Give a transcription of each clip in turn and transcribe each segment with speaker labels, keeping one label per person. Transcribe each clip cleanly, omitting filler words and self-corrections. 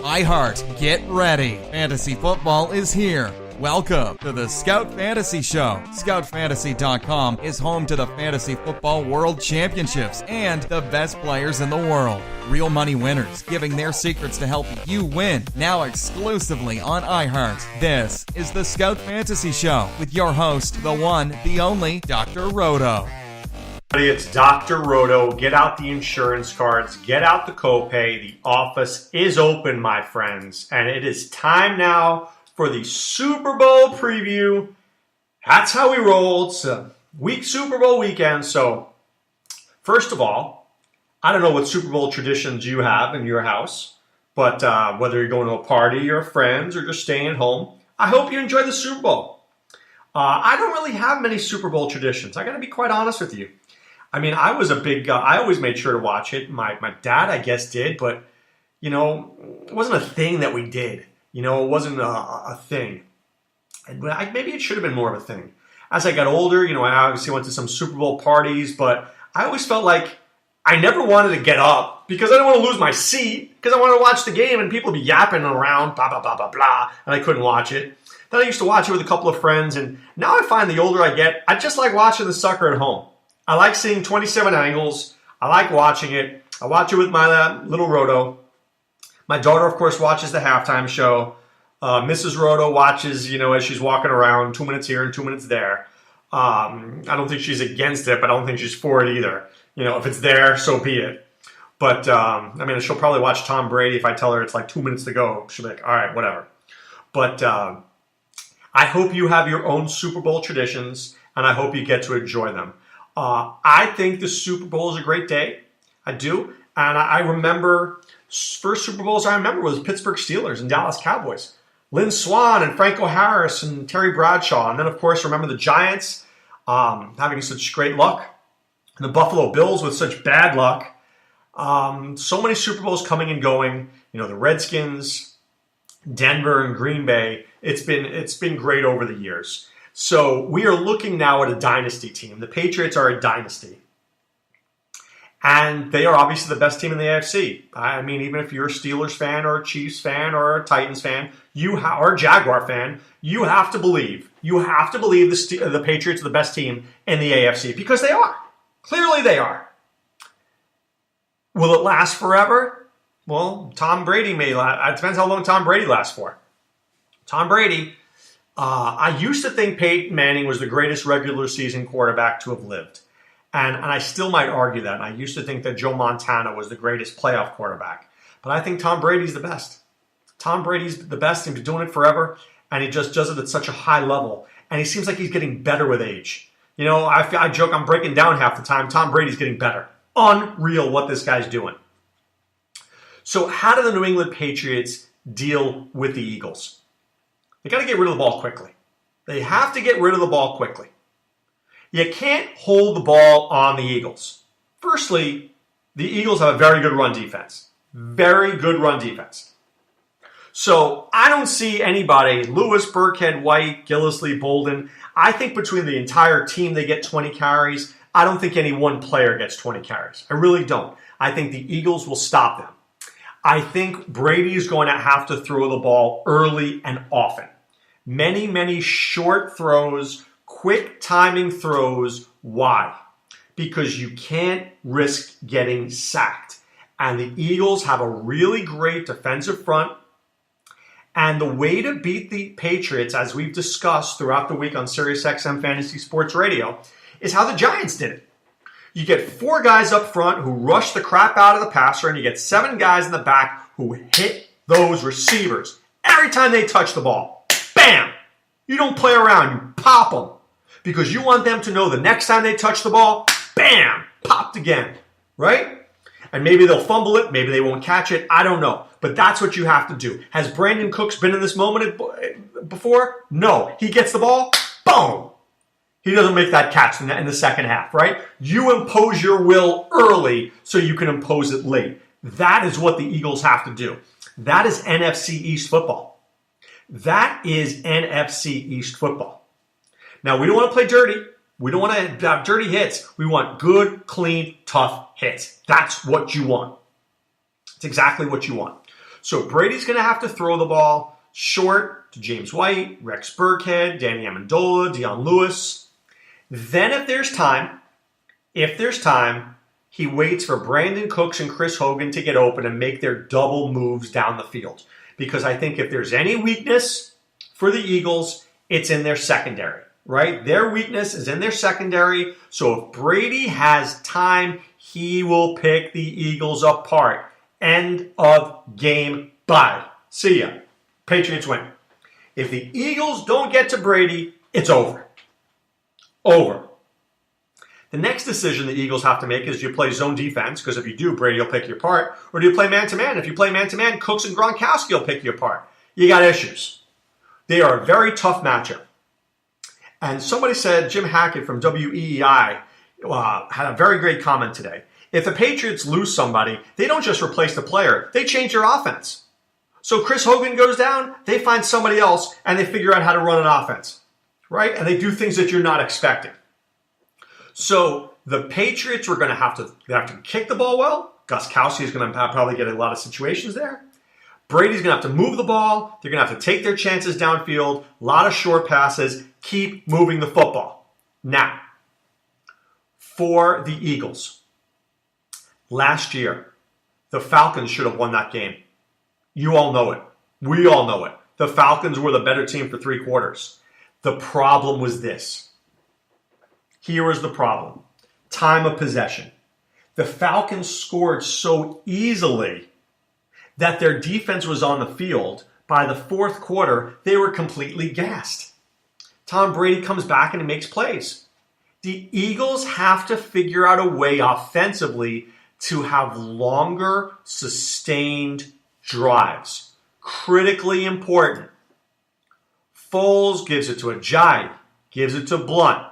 Speaker 1: iHeart, get ready. Fantasy football is here. Welcome to the Scout Fantasy Show. ScoutFantasy.com is home to the Fantasy Football World Championships and the best players in the world. Real money winners giving their secrets to help you win. Now exclusively on iHeart. This is the Scout Fantasy Show with your host, the one, the only, Dr. Roto.
Speaker 2: It's Dr. Roto. Get out the insurance cards. Get out the copay. The office is open, my friends. And it is time now for the Super Bowl preview. That's how we roll. It's a Super Bowl weekend. So, first of all, I don't know what Super Bowl traditions you have in your house, but whether you're going to a party or friends or just staying at home, I hope you enjoy the Super Bowl. I don't really have many Super Bowl traditions. I got to be quite honest with you. I mean, I was a big I always made sure to watch it. My dad, I guess, did, but, you know, it wasn't a thing that we did. You know, it wasn't a thing. And maybe it should have been more of a thing. As I got older, you know, I obviously went to some Super Bowl parties, but I always felt like I never wanted to get up because I didn't want to lose my seat because I wanted to watch the game and people would be yapping around, blah, blah, blah, blah, blah, and I couldn't watch it. Then I used to watch it with a couple of friends, and now I find the older I get, I just like watching the sucker at home. I like seeing 27 angles. I like watching it. I watch it with my little Roto. My daughter, of course, watches the halftime show. Mrs. Roto watches, you know, as she's walking around, 2 minutes here and 2 minutes there. I don't think she's against it, but I don't think she's for it either. You know, if it's there, so be it. But, I mean, she'll probably watch Tom Brady if I tell her it's like 2 minutes to go. She'll be like, all right, whatever. But I hope you have your own Super Bowl traditions, and I hope you get to enjoy them. I think the Super Bowl is a great day. I do. And I remember, first Super Bowls I remember was Pittsburgh Steelers and Dallas Cowboys. Lynn Swann and Franco Harris and Terry Bradshaw. And then, of course, remember the Giants having such great luck. And the Buffalo Bills with such bad luck. So many Super Bowls coming and going. You know, the Redskins, Denver, and Green Bay. It's been great over the years. So we are looking now at a dynasty team. The Patriots are a dynasty. And they are obviously the best team in the AFC. I mean, even if you're a Steelers fan or a Chiefs fan or a Titans fan, or a Jaguar fan, you have to believe. You have to believe the Patriots are the best team in the AFC because they are. Clearly they are. Will it last forever? Well, Tom Brady may last. It depends how long Tom Brady lasts for. Tom Brady... I used to think Peyton Manning was the greatest regular season quarterback to have lived. And I still might argue that. And I used to think that Joe Montana was the greatest playoff quarterback. But I think Tom Brady's the best. Tom Brady's the best. He's been doing it forever. And he just does it at such a high level. And he seems like he's getting better with age. You know, I joke I'm breaking down half the time. Tom Brady's getting better. Unreal what this guy's doing. So how do the New England Patriots deal with the Eagles? They got to get rid of the ball quickly. They have to get rid of the ball quickly. You can't hold the ball on the Eagles. Firstly, the Eagles have a very good run defense. Very good run defense. So I don't see anybody, Lewis, Burkhead, White, Gillislee, Bolden. I think between the entire team they get 20 carries. I don't think any one player gets 20 carries. I really don't. I think the Eagles will stop them. I think Brady is going to have to throw the ball early and often. Many, many short throws, quick timing throws. Why? Because you can't risk getting sacked. And the Eagles have a really great defensive front. And the way to beat the Patriots, as we've discussed throughout the week on SiriusXM Fantasy Sports Radio, is how the Giants did it. You get 4 guys up front who rush the crap out of the passer, and you get 7 guys in the back who hit those receivers every time they touch the ball. Bam! You don't play around. You pop them. Because you want them to know the next time they touch the ball, bam! Popped again. Right? And maybe they'll fumble it. Maybe they won't catch it. I don't know. But that's what you have to do. Has Brandon Cooks been in this moment before? No. He gets the ball. Boom! He doesn't make that catch in the second half, right? You impose your will early so you can impose it late. That is what the Eagles have to do. That is NFC East football. That is NFC East football. Now, we don't want to play dirty. We don't want to have dirty hits. We want good, clean, tough hits. That's what you want. It's exactly what you want. So Brady's going to have to throw the ball short to James White, Rex Burkhead, Danny Amendola, Deion Lewis. Then if there's time, he waits for Brandon Cooks and Chris Hogan to get open and make their double moves down the field. Because I think if there's any weakness for the Eagles, it's in their secondary, right? Their weakness is in their secondary. So if Brady has time, he will pick the Eagles apart. End of game. Bye. See ya. Patriots win. If the Eagles don't get to Brady, it's over. Over. The next decision the Eagles have to make is do you play zone defense? Because if you do, Brady will pick you apart. Or do you play man-to-man? If you play man-to-man, Cooks and Gronkowski will pick you apart. You got issues. They are a very tough matchup. And somebody said, Jim Hackett from WEEI had a very great comment today. If the Patriots lose somebody, they don't just replace the player. They change their offense. So Chris Hogan goes down, they find somebody else, and they figure out how to run an offense, right? And they do things that you're not expecting. So the Patriots are going to have to kick the ball well. Gostkowski is going to probably get a lot of situations there. Brady's going to have to move the ball. They're going to have to take their chances downfield. A lot of short passes. Keep moving the football. Now, for the Eagles, last year, the Falcons should have won that game. You all know it. We all know it. The Falcons were the better team for 3 quarters. The problem was this. Here is the problem. Time of possession. The Falcons scored so easily that their defense was on the field. By the 4th quarter, they were completely gassed. Tom Brady comes back and he makes plays. The Eagles have to figure out a way offensively to have longer, sustained drives. Critically important. Foles gives it to Ajayi, gives it to Blunt.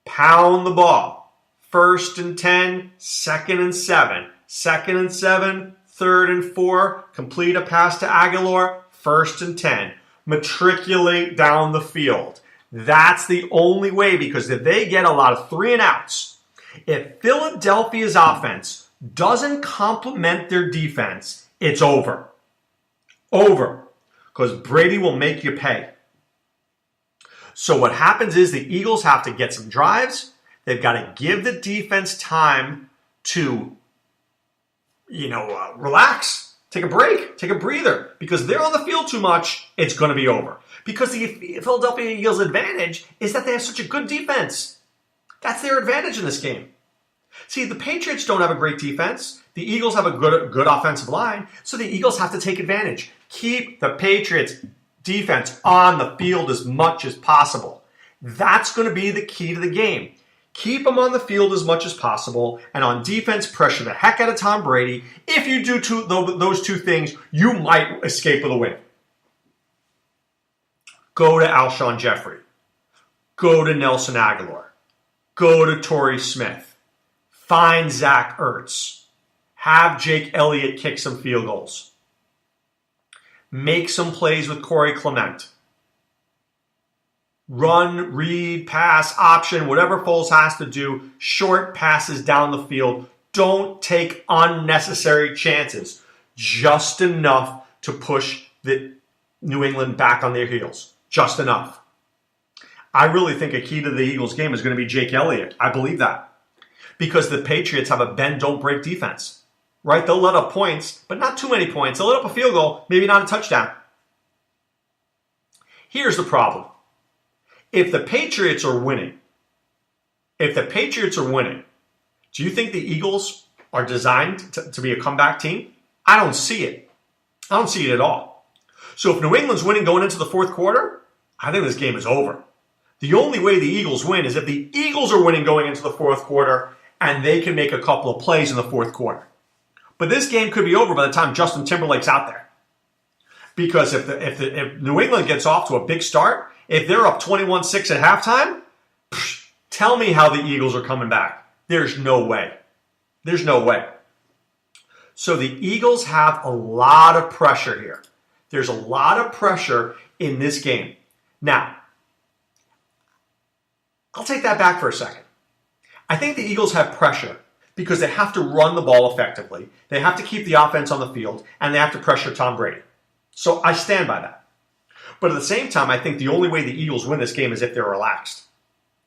Speaker 2: Pound the ball. 1st and 10, 2nd and 7. 2nd and 7, 3rd and 4. Complete a pass to Aguilar. 1st and 10. Matriculate down the field. That's the only way, because if they get a lot of 3 and outs, if Philadelphia's offense doesn't complement their defense, it's over. Over. Because Brady will make you pay. So what happens is the Eagles have to get some drives. They've got to give the defense time to, relax, take a break, take a breather. Because they're on the field too much, it's going to be over. Because the Philadelphia Eagles' advantage is that they have such a good defense. That's their advantage in this game. See, the Patriots don't have a great defense. The Eagles have a good offensive line. So the Eagles have to take advantage. Keep the Patriots' defense on the field as much as possible. That's going to be the key to the game. Keep them on the field as much as possible, and on defense, pressure the heck out of Tom Brady. If you do those 2 things, you might escape with a win. Go to Alshon Jeffrey. Go to Nelson Aguilar. Go to Torrey Smith. Find Zach Ertz. Have Jake Elliott kick some field goals. Make some plays with Corey Clement. Run, read, pass, option, whatever Foles has to do. Short passes down the field. Don't take unnecessary chances. Just enough to push the New England back on their heels. Just enough. I really think a key to the Eagles game is going to be Jake Elliott. I believe that. Because the Patriots have a bend, don't break defense. Right? They'll let up points, but not too many points. They'll let up a field goal, maybe not a touchdown. Here's the problem. If the Patriots are winning, do you think the Eagles are designed to be a comeback team? I don't see it. I don't see it at all. So if New England's winning going into the 4th quarter, I think this game is over. The only way the Eagles win is if the Eagles are winning going into the 4th quarter and they can make a couple of plays in the 4th quarter. But this game could be over by the time Justin Timberlake's out there. Because if New England gets off to a big start, if they're up 21-6 at halftime, tell me how the Eagles are coming back. There's no way. There's no way. So the Eagles have a lot of pressure here. There's a lot of pressure in this game. Now, I'll take that back for a second. I think the Eagles have pressure because they have to run the ball effectively. They have to keep the offense on the field, and they have to pressure Tom Brady. So I stand by that. But at the same time, I think the only way the Eagles win this game is if they're relaxed.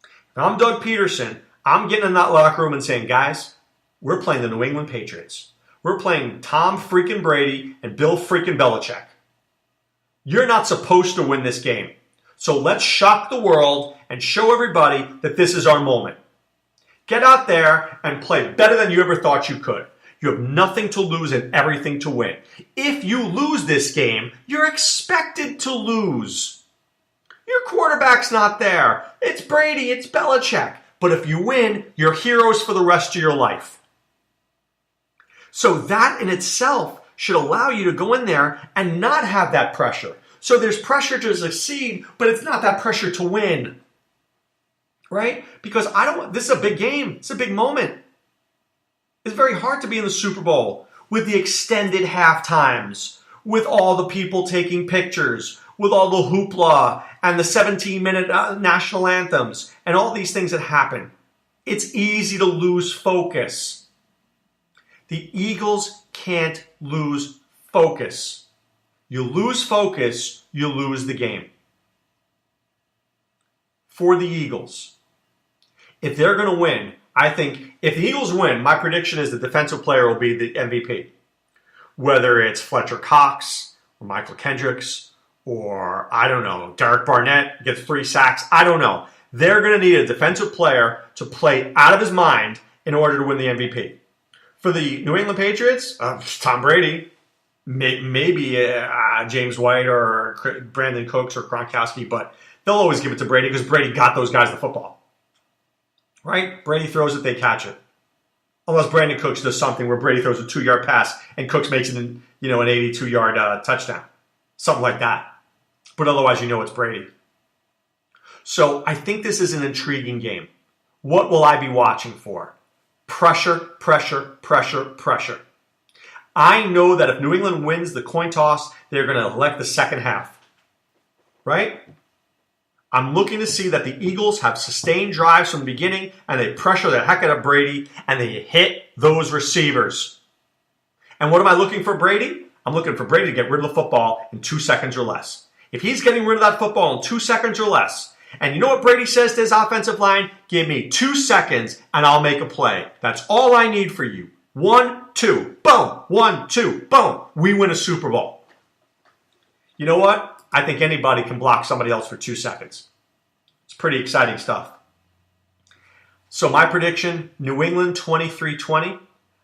Speaker 2: If I'm Doug Peterson, I'm getting in that locker room and saying, guys, we're playing the New England Patriots. We're playing Tom freaking Brady and Bill freaking Belichick. You're not supposed to win this game. So let's shock the world and show everybody that this is our moment. Get out there and play better than you ever thought you could. You have nothing to lose and everything to win. If you lose this game, you're expected to lose. Your quarterback's not there. It's Brady, it's Belichick. But if you win, you're heroes for the rest of your life. So that in itself should allow you to go in there and not have that pressure. So there's pressure to succeed, but it's not that pressure to win. Right? Because this is a big game. It's a big moment. It's very hard to be in the Super Bowl with the extended half times, with all the people taking pictures, with all the hoopla and the 17-minute national anthems and all these things that happen. It's easy to lose focus. The Eagles can't lose focus. You lose focus, you lose the game. For the Eagles, if they're going to win, I think if the Eagles win, my prediction is the defensive player will be the MVP. Whether it's Fletcher Cox or Michael Kendricks or, I don't know, Derek Barnett gets 3 sacks. I don't know. They're going to need a defensive player to play out of his mind in order to win the MVP. For the New England Patriots, Tom Brady, maybe James White or Brandon Cooks or Gronkowski, but they'll always give it to Brady because Brady got those guys the football. Right? Brady throws it, they catch it. Unless Brandon Cooks does something where Brady throws a 2-yard pass and Cooks makes it an 82-yard touchdown. Something like that. But otherwise, it's Brady. So I think this is an intriguing game. What will I be watching for? Pressure, pressure, pressure, pressure. I know that if New England wins the coin toss, they're going to elect the second half. Right? I'm looking to see that the Eagles have sustained drives from the beginning and they pressure the heck out of Brady and they hit those receivers. And what am I looking for Brady? I'm looking for Brady to get rid of the football in 2 seconds or less. If he's getting rid of that football in 2 seconds or less, and you know what Brady says to his offensive line? Give me 2 seconds and I'll make a play. That's all I need for you. 1, 2, boom. 1, 2, boom. We win a Super Bowl. You know what? I think anybody can block somebody else for 2 seconds. It's pretty exciting stuff. So my prediction, New England 23-20.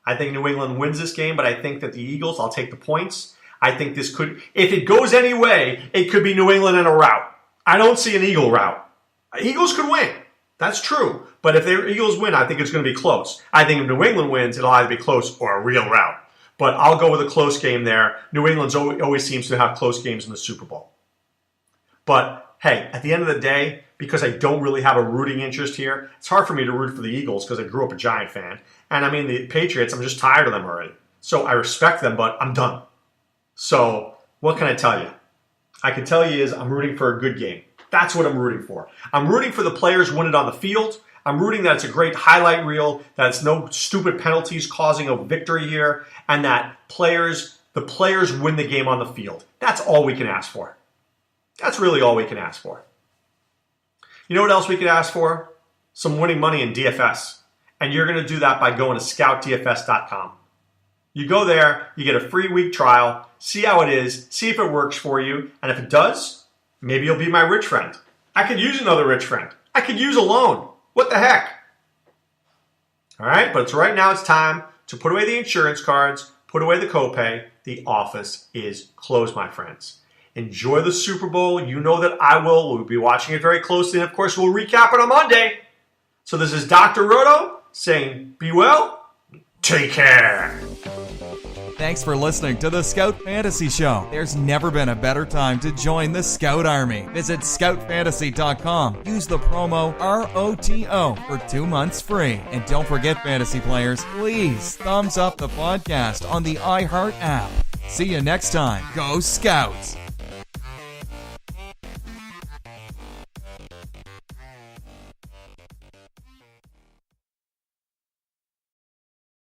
Speaker 2: I think New England wins this game, but I think that the Eagles, I'll take the points. I think this could, if it goes any way, it could be New England in a rout. I don't see an Eagle rout. Eagles could win. That's true. But if the Eagles win, I think it's going to be close. I think if New England wins, it'll either be close or a real rout. But I'll go with a close game there. New England always seems to have close games in the Super Bowl. But, hey, at the end of the day, because I don't really have a rooting interest here, it's hard for me to root for the Eagles because I grew up a Giant fan. And, the Patriots, I'm just tired of them already. So I respect them, but I'm done. So what can I tell you? I can tell you is I'm rooting for a good game. That's what I'm rooting for. I'm rooting for the players winning on the field. I'm rooting that it's a great highlight reel, that it's no stupid penalties causing a victory here, and that the players win the game on the field. That's all we can ask for. That's really all we can ask for. You know what else we could ask for? Some winning money in DFS. And you're going to do that by going to scoutdfs.com. You go there, you get a free week trial, see how it is, see if it works for you, and if it does, maybe you'll be my rich friend. I could use another rich friend. I could use a loan. What the heck? All right, but right now it's time to put away the insurance cards, put away the copay. The office is closed, my friends. Enjoy the Super Bowl. You know that I will. We'll be watching it very closely. And, of course, we'll recap it on Monday. So this is Dr. Roto saying, be well, take care.
Speaker 1: Thanks for listening to the Scout Fantasy Show. There's never been a better time to join the Scout Army. Visit scoutfantasy.com. Use the promo ROTO for 2 months free. And don't forget, fantasy players, please thumbs up the podcast on the iHeart app. See you next time. Go Scouts!